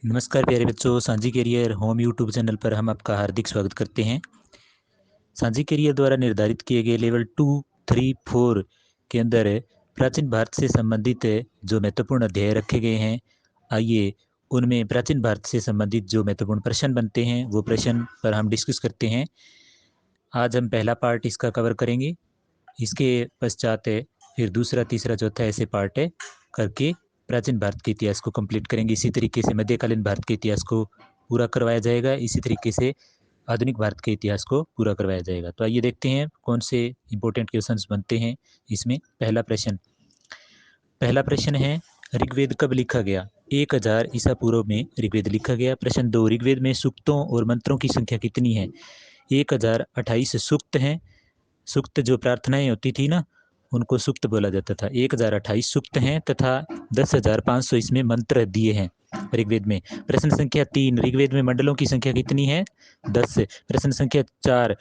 नमस्कार प्यारे बच्चों, साझी करियर होम यूट्यूब चैनल पर हम आपका हार्दिक स्वागत करते हैं। साझी करियर द्वारा निर्धारित किए गए लेवल 2, 3, 4 के अंदर प्राचीन भारत से संबंधित जो महत्वपूर्ण अध्याय रखे गए हैं, आइए उनमें प्राचीन भारत से संबंधित जो महत्वपूर्ण प्रश्न बनते हैं वो प्रश्न पर हम डिस्कस करते हैं। आज हम पहला पार्ट इसका कवर करेंगे। इसके पश्चात फिर दूसरा, तीसरा, चौथा ऐसे पार्ट करके प्राचीन भारत के इतिहास को कंप्लीट करेंगे। इसी तरीके से मध्यकालीन भारत के इतिहास को पूरा करवाया जाएगा। इसी तरीके से आधुनिक भारत के इतिहास को पूरा करवाया जाएगा। तो आइए देखते हैं कौन से इंपॉर्टेंट क्वेश्चंस बनते हैं इसमें। पहला प्रश्न है, ऋग्वेद कब लिखा गया? 1000 ईसा पूर्व में ऋग्वेद लिखा गया। प्रश्न 2, ऋग्वेद में सूक्तों और मंत्रों की संख्या कितनी है? 1028 सूक्त हैं। सूक्त जो प्रार्थनाएं होती थी ना, उनको सूक्त बोला जाता था। 1028 सूक्त हैं तथा 10,500 इसमें मंत्र दिए हैं ऋग्वेद में। प्रश्न संख्या 3, ऋग्वेद में मंडलों की संख्या कितनी है? 10। प्रश्न संख्या 4,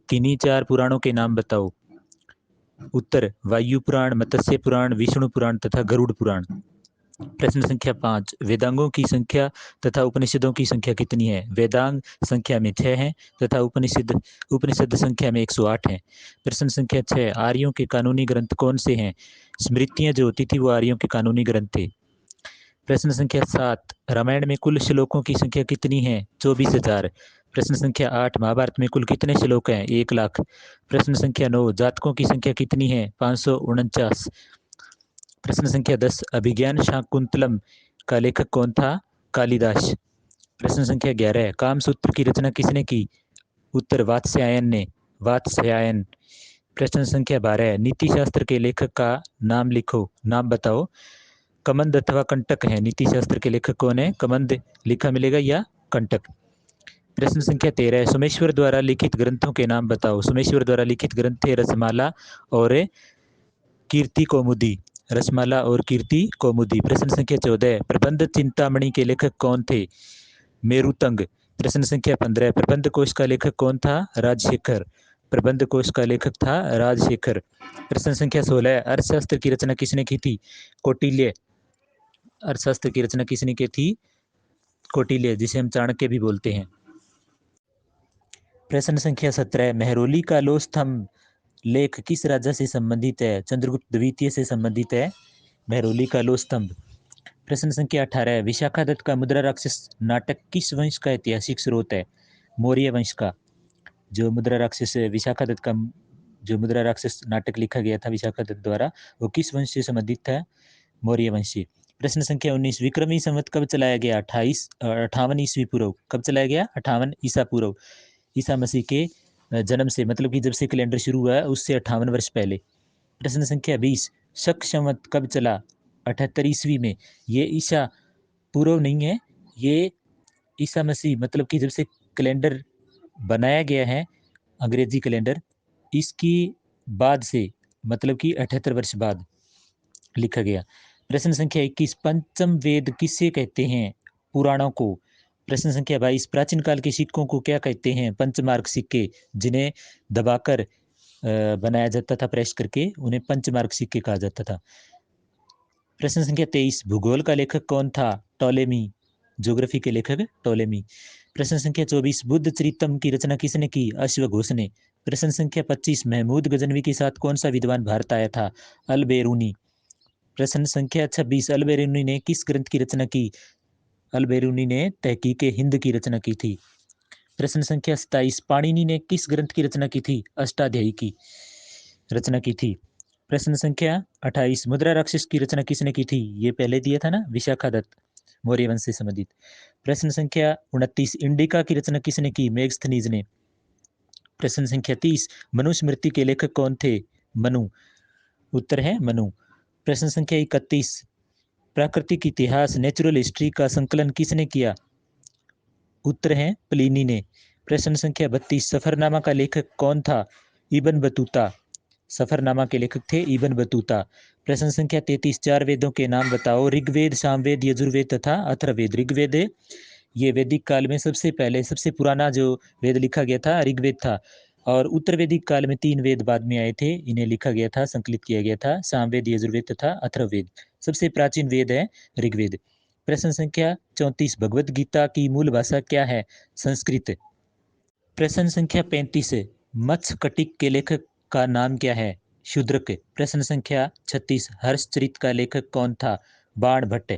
किन्हीं 4 पुराणों के नाम बताओ। उत्तर, वायु पुराण, मत्स्य पुराण, विष्णु पुराण तथा गरुड़ पुराण। प्रश्न संख्या 5, वेदांगों की संख्या तथा उपनिषदों की संख्या कितनी है? वेदांग संख्या में 6 हैं तथा उपनिषद संख्या में 108 हैं। प्रश्न संख्या 6, आर्यों के कानूनी ग्रंथ कौन से हैं? स्मृतियां जो होती थी वो आर्यों के कानूनी ग्रंथ थे। प्रश्न संख्या 7, रामायण में कुल श्लोकों की संख्या कितनी है? 24,000। प्रश्न संख्या 8, महाभारत में कुल कितने श्लोक हैं? 1,00,000। प्रश्न संख्या 9, जातकों की संख्या कितनी है? 549। प्रश्न संख्या 10, अभिज्ञान शाकुंतलम का लेखक कौन था? कालिदास। प्रश्न संख्या 11, कामसूत्र की रचना किसने की? उत्तर, वात्स्यायन ने। वात्स्यायन। प्रश्न संख्या 12, नीति शास्त्र के लेखक का नाम लिखो, नाम बताओ। कमंद अथवा कंटक है। नीति शास्त्र के लेखक कौन है? कमंद लिखा मिलेगा या कंटक। प्रश्न संख्या 13, सोमेश्वर द्वारा लिखित ग्रंथों के नाम बताओ। सोमेश्वर द्वारा लिखित ग्रंथ थे रसमाला और कीर्ति कौमुदी। रसमाला और कीर्ति कौमुदी। प्रश्न संख्या 14, प्रबंध चिंतामणि के लेखक कौन थे? मेरुतंग। प्रश्न संख्या 15, प्रबंध कोश का लेखक कौन था? राजशेखर। प्रबंध कोश का लेखक था राजशेखर। प्रश्न संख्या 16, अर्थशास्त्र की रचना किसने की थी? कौटिल्य। अर्थशास्त्र की रचना किसने की थी? कौटिल्य, जिसे हम चाणक्य भी बोलते हैं। प्रश्न संख्या 17, मेहरौली का लौह स्तंभ लेख किस राजा से संबंधित है? चंद्रगुप्त द्वितीय से संबंधित है मेहरौली का लौह स्तंभ। प्रश्न संख्या 18, विशाखादत्त का मुद्रा राक्षस नाटक किस वंश का ऐतिहासिक स्रोत है? मौर्य वंश का। जो मुद्रा राक्षस विशाखादत्त का जो मुद्रा राक्षस नाटक लिखा गया था विशाखादत्त द्वारा, वो किस वंश से संबंधित था? मौर्य वंश से। प्रश्न संख्या 19, विक्रमी संवत कब चलाया गया? 58 ईस्वी पूर्व। कब चलाया गया? 58 ईसा पूर्व। ईसा मसीह के जन्म से, मतलब कि जब से कैलेंडर शुरू हुआ उससे 58 वर्ष पहले। प्रश्न संख्या 20, शक संवत कब चला? 78 ईस्वी में। ये ईसा पूर्व नहीं है, ये ईसा मसीह, मतलब कि जब से कैलेंडर बनाया गया है अंग्रेजी कैलेंडर, इसकी बाद से, मतलब कि 78 वर्ष बाद लिखा गया। प्रश्न संख्या 21, पंचम वेद किसे कहते हैं? पुराणों को। प्रश्न संख्या 22, प्राचीन काल के सिक्कों को क्या कहते हैं? पंचमार्क सिक्के, जिन्हें दबाकर बनाया जाता था, प्रेस करके, उन्हें पंचमार्क सिक्के कहा जाता था। प्रश्न संख्या 23, भूगोल का लेखक कौन था? टॉलेमी। ज्योग्राफी के लेखक टॉलेमी। प्रश्न संख्या 24, बुद्ध चरितम की रचना किसने की? अश्वघोष ने। प्रश्न संख्या 25, महमूद गजनवी के साथ कौन सा विद्वान भारत आया था? अल बेरूनी। प्रश्न संख्या 26, अल बेरूनी ने किस ग्रंथ की रचना की? अल बेरूनी ने तहकीक हिंद की रचना की थी। प्रश्न संख्या 27, पाणिनि ने किस ग्रंथ की रचना की थी? अष्टाध्यायी की रचना की थी। प्रश्न संख्या 28, मुद्रा राक्षस की रचना किसने की थी? ये पहले दिया था ना, विशाखादत्त, मौर्य वंश से संबंधित। प्रश्न संख्या 29, इंडिका की रचना किसने की? मेगस्थनीज ने। प्रश्न संख्या 30, मनुस्मृति के लेखक कौन थे? मनु। उत्तर है मनु। प्रश्न संख्या 31, प्राकृतिक इतिहास, नेचुरल हिस्ट्री का संकलन किसने किया? उत्तर है प्लिनी ने। प्रश्न संख्या 32, सफरनामा का लेखक कौन था? Ibn Battuta. सफरनामा के लेखक थे इब्न बतूता। प्रश्न संख्या 33, 4 वेदों के नाम बताओ। ऋग्वेद, सामवेद, यजुर्वेद तथा अथर्ववेद। ऋग्वेद ये वैदिक काल में सबसे पहले, सबसे पुराना जो वेद लिखा गया था ऋग्वेद था, और उत्तर वैदिक काल में 3 वेद बाद में आए थे, इन्हें लिखा गया था, संकलित किया गया था, सामवेद, यजुर्वेद तथा अथर्ववेद। सबसे प्राचीन वेद है ऋग्वेद। प्रश्न संख्या 34, भगवत गीता की मूल भाषा क्या है? संस्कृत। प्रश्न संख्या 35, मत्स्यकटिक के लेखक का नाम क्या है? शूद्रक। प्रश्न संख्या 36, हर्षचरित का लेखक कौन था? बाण भट्ट।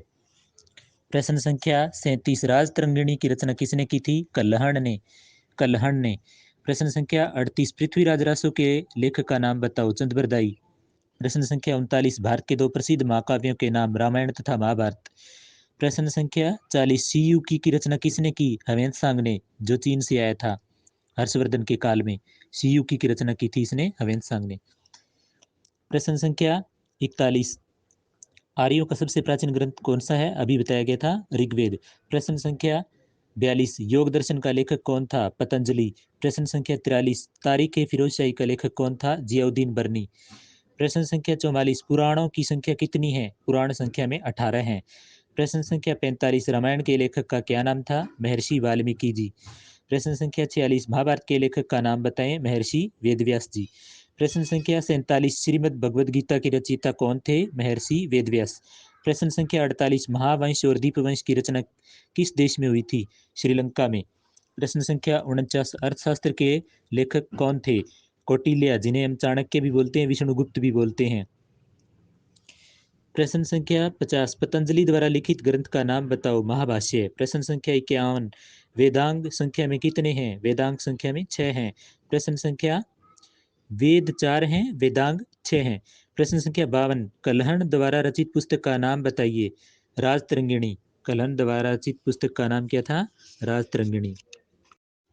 प्रश्न संख्या 37, राजतरंगिणी की रचना किसने की थी? कल्हण ने। प्रश्न संख्या 38, पृथ्वीराज रासो के लेखक का नाम बताओ? चंद्रबरदाई। प्रश्न संख्या 39, भारत के दो प्रसिद्ध महाकाव्यों के नाम? रामायण तथा महाभारत। प्रश्न संख्या 40, सीयूकी की रचना किसने की? ह्वेन-त्सांग ने, जो चीन से आया था हर्षवर्धन के काल में। सीयूकी की रचना की थी इसने, ह्वेन-त्सांग ने। प्रश्न संख्या 41, आर्यों का सबसे प्राचीन ग्रंथ कौन सा है? अभी बताया गया था, ऋग्वेद। प्रश्न संख्या 42, योग दर्शन का लेखक कौन था? पतंजलि। प्रश्न संख्या 43, तारीख ए फिरोजशाही का लेखक कौन था? जियाउद्दीन बर्नी। प्रश्न संख्या 44, पुराणों की संख्या कितनी है? पुराण संख्या में 18 हैं। प्रश्न संख्या 45, रामायण के लेखक का क्या नाम था? महर्षि वाल्मीकि जी। प्रश्न संख्या 46, महाभारत के लेखक का नाम बताएं? महर्षि वेदव्यास जी। प्रश्न संख्या 47, श्रीमद् भगवद गीता के रचयिता कौन थे? महर्षि वेदव्यास। प्रश्न संख्या 48, महावंश और दीपवंश की रचना किस देश में हुई थी? श्रीलंका में। प्रश्न संख्या 49, अर्थशास्त्र के लेखक कौन थे? कौटिल्य, जिन्हें हम चाणक्य भी बोलते हैं, विष्णुगुप्त भी बोलते हैं। प्रश्न संख्या 50, पतंजलि द्वारा लिखित ग्रंथ का नाम बताओ? महाभाष्य। प्रश्न संख्या 51, वेदांग संख्या में कितने हैं? वेदांग संख्या में 6 हैं। प्रश्न संख्या, वेद 4 हैं, वेदांग 6 हैं। प्रश्न संख्या 52, कल्हण द्वारा रचित पुस्तक का नाम बताइए? राजतरंगिणी। कल्हण द्वारा रचित पुस्तक का नाम क्या था? राजतरंगिणी।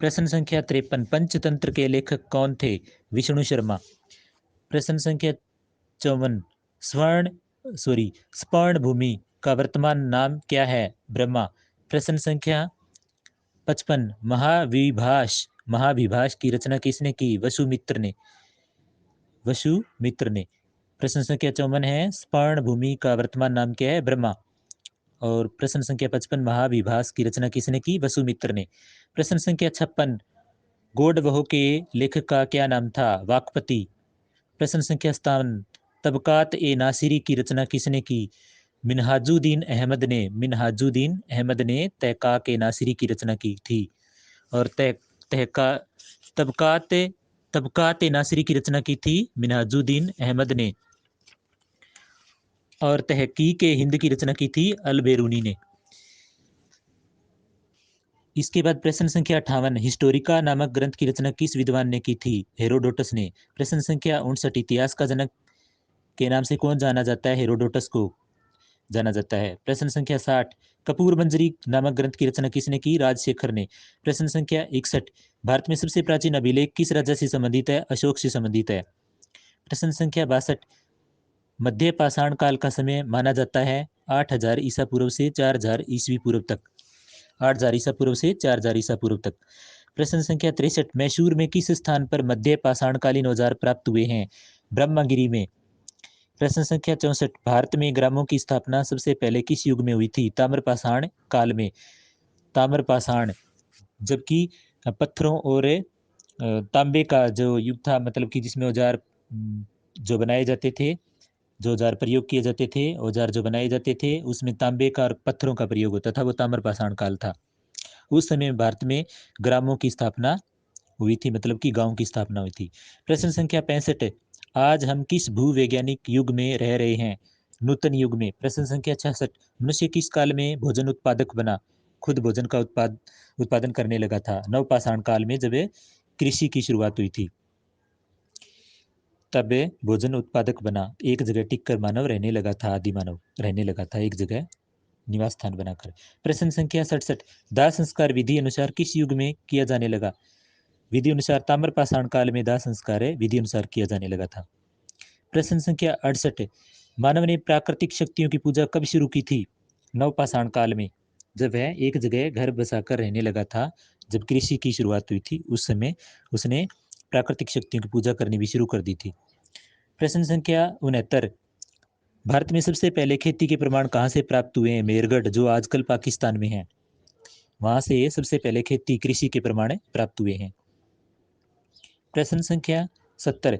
प्रश्न संख्या 53, पंचतंत्र के लेखक कौन थे? विष्णु शर्मा। प्रश्न संख्या 54, स्वर्ण भूमि का वर्तमान नाम क्या है? ब्रह्मा। प्रश्न संख्या 55, महाविभाष की रचना किसने की? वसुमित्र ने। प्रश्न संख्या 54 है, स्वर्ण भूमि का वर्तमान नाम क्या है? ब्रह्मा। और प्रश्न संख्या 55, महाविभाष की रचना किसने की? वसुमित्र ने। प्रश्न संख्या 56, गौडवह के लेखक का क्या नाम था? वाकपति। प्रश्न संख्या 57, तबकात ए नासिरी की रचना किसने की? मिनहाजुद्दीन अहमद ने तहकाक ए नासिरी की रचना की थी। और तबकात ए नासिरी की रचना की थी मिनहाजुद्दीन अहमद ने। और तहकीक ए हिंद की रचना की थी अल बेरूनी ने। इसके बाद प्रश्न संख्या 58, हिस्टोरिका नामक ग्रंथ की रचना किस विद्वान ने की थी? हेरोडोटस ने। प्रश्न संख्या 59, इतिहास का जनक के नाम से कौन जाना जाता है? हेरोडोटस को जाना जाता है। प्रश्न संख्या 60, कपूर मंजरी नामक ग्रंथ की रचना किसने की? राजशेखर ने। प्रश्न संख्या 61, भारत में सबसे प्राचीन अभिलेख किस राजा से संबंधित है? अशोक से संबंधित है। प्रश्न संख्या 62, मध्य पाषाण काल का समय माना जाता है 8000 ईसा पूर्व से 4000 ईस्वी पूर्व तक। 8000 ईसा पूर्व से 4000 ईसा पूर्व तक। प्रश्न संख्या 63, मैसूर में किस स्थान पर मध्य पाषाणकालीन औजार प्राप्त हुए हैं? ब्रह्मगिरी में। प्रश्न संख्या 64, भारत में ग्रामों की स्थापना सबसे पहले किस युग में हुई थी? ताम्रपाषाण काल में। ताम्रपाषाण, जबकि पत्थरों और तांबे का जो युग था, मतलब कि जिसमें औजार जो बनाए जाते थे, जो औजार प्रयोग किए जाते थे, औजार जो बनाए जाते थे, उसमें तांबे का और पत्थरों का प्रयोग होता था, वो ताम्रपाषाण काल था। उस समय भारत में ग्रामों की स्थापना हुई थी, मतलब कि गांव की स्थापना हुई थी। प्रश्न संख्या 65, आज हम किस भूवैज्ञानिक युग में रह रहे हैं? नूतन युग में। प्रश्न संख्या 66, मनुष्य किस काल में भोजन उत्पादक बना? खुद भोजन का उत्पादन करने लगा था। नवपाषाण काल में, जब कृषि की शुरुआत हुई थी, तब भोजन उत्पादक बना। एक जगह टिककर मानव रहने लगा था, आदि मानव रहने लगा था एक जगह निवास स्थान बनाकर। प्रश्न संख्या 67, दाह संस्कार विधि अनुसार किस युग में किया जाने लगा? विधि अनुसार ताम्रपाषाण काल में दाह संस्कार विधि अनुसार किया जाने लगा था। प्रश्न संख्या 68, मानव ने प्राकृतिक शक्तियों की पूजा कब शुरू की थी? नवपाषाण काल में, जब वह एक जगह घर बसाकर रहने लगा था, जब कृषि की शुरुआत हुई थी, उस समय उसने प्राकृतिक शक्तियों की पूजा करनी भी शुरू कर दी थी। प्रश्न संख्या 69, भारत में सबसे पहले खेती के प्रमाण कहाँ से प्राप्त हुए हैं? मेरगढ़, जो आजकल पाकिस्तान में है, वहां से सबसे पहले खेती कृषि के प्रमाण प्राप्त हुए हैं। प्रश्न संख्या 70,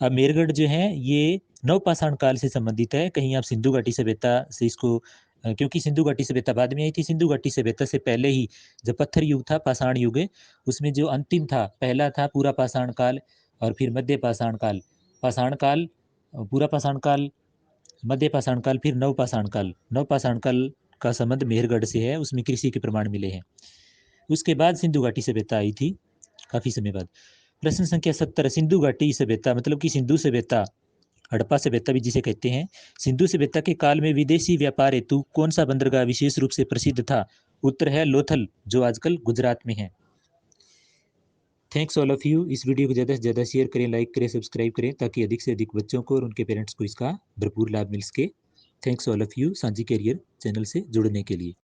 अब मेरगढ़ जो है ये नवपाषाण काल से संबंधित है। कहीं आप सिंधु घाटी सभ्यता से इसको क्योंकि सिंधु घाटी सभ्यता बाद में आई थी। सिंधु घाटी सभ्यता से पहले ही जब पत्थर युग था, पाषाण युग है, उसमें जो अंतिम था, पहला था पूरा पाषाण काल और फिर मध्य पाषाण काल, पाषाण काल, पूरा पाषाण काल, मध्य पाषाण काल, फिर नव पाषाण काल। नव पाषाण काल का संबंध मेहरगढ़ से है, उसमें कृषि के प्रमाण मिले हैं। उसके बाद सिंधु घाटी सभ्यता आई थी, काफी समय बाद। प्रश्न संख्या 70, सिंधु घाटी सभ्यता मतलब कि सिंधु सभ्यता, हड़प्पा सभ्यता भी जिसे कहते हैं, सिंधु सभ्यता के काल में विदेशी व्यापार हेतु कौन सा बंदरगाह विशेष रूप से प्रसिद्ध था? उत्तर है लोथल, जो आजकल गुजरात में है। Thanks all of you. इस वीडियो को ज़्यादा से ज़्यादा शेयर करें, लाइक करें, सब्सक्राइब करें, ताकि अधिक से अधिक बच्चों को और उनके पेरेंट्स को इसका भरपूर लाभ मिल सके। थैंक्स ऑल ऑफ यू सांझी कैरियर चैनल से जुड़ने के लिए।